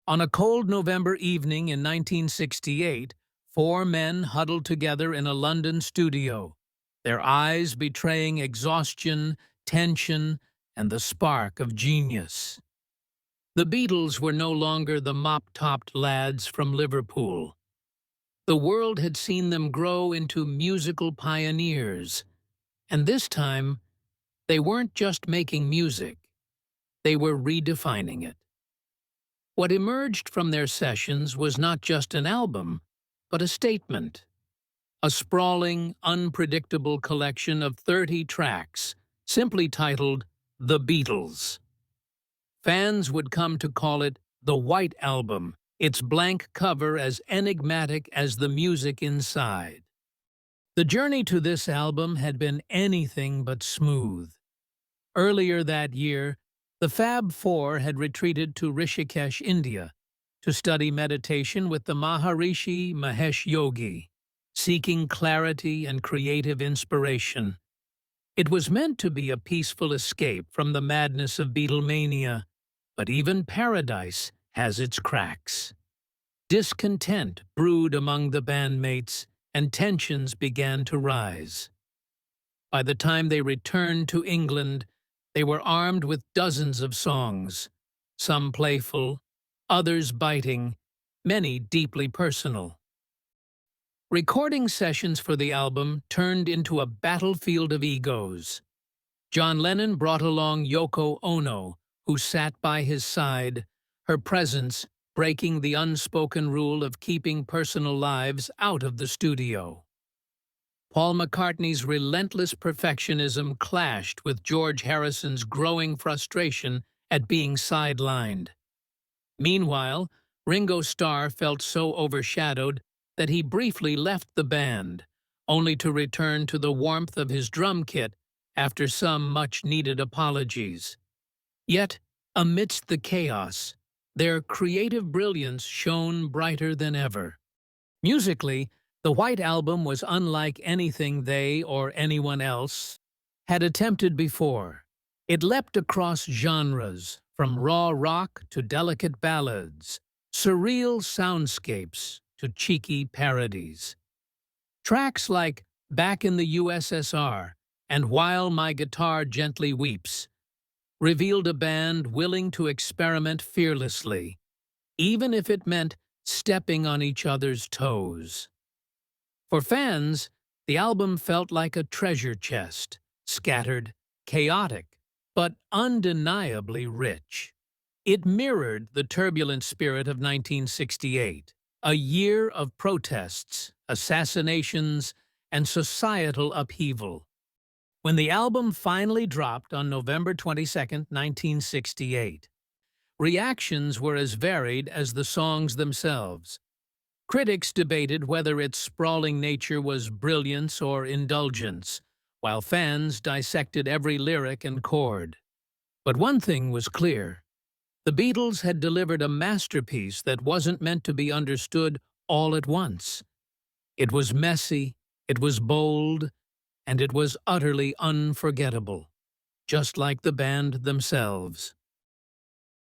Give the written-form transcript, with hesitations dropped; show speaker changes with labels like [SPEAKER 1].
[SPEAKER 1] On a cold November evening in 1968, four men huddled together in a London studio, their eyes betraying exhaustion, tension, and the spark of genius. The Beatles were no longer the mop-topped lads from Liverpool. The world had seen them grow into musical pioneers, and this time, they weren't just making music, they were redefining it. What emerged from their sessions was not just an album, but a statement. A sprawling, unpredictable collection of 30 tracks, simply titled The Beatles. Fans would come to call it the White Album, its blank cover as enigmatic as the music inside. The journey to this album had been anything but smooth. Earlier that year, the Fab Four had retreated to Rishikesh, India, to study meditation with the Maharishi Mahesh Yogi, seeking clarity and creative inspiration. It was meant to be a peaceful escape from the madness of Beatlemania, but even paradise has its cracks. Discontent brewed among the bandmates, and tensions began to rise. By the time they returned to England, they were armed with dozens of songs, some playful, others biting, many deeply personal. Recording sessions for the album turned into a battlefield of egos. John Lennon brought along Yoko Ono, who sat by his side, her presence breaking the unspoken rule of keeping personal lives out of the studio. Paul McCartney's relentless perfectionism clashed with George Harrison's growing frustration at being sidelined. Meanwhile, Ringo Starr felt so overshadowed that he briefly left the band, only to return to the warmth of his drum kit after some much-needed apologies. Yet, amidst the chaos, their creative brilliance shone brighter than ever. Musically, the White Album was unlike anything they or anyone else had attempted before. It leapt across genres, from raw rock to delicate ballads, surreal soundscapes to cheeky parodies. Tracks like Back in the USSR and While My Guitar Gently Weeps revealed a band willing to experiment fearlessly, even if it meant stepping on each other's toes. For fans, the album felt like a treasure chest, scattered, chaotic, but undeniably rich. It mirrored the turbulent spirit of 1968, a year of protests, assassinations, and societal upheaval. When the album finally dropped on November 22, 1968, reactions were as varied as the songs themselves. Critics debated whether its sprawling nature was brilliance or indulgence, while fans dissected every lyric and chord. But one thing was clear. The Beatles had delivered a masterpiece that wasn't meant to be understood all at once. It was messy, it was bold, and it was utterly unforgettable, just like the band themselves.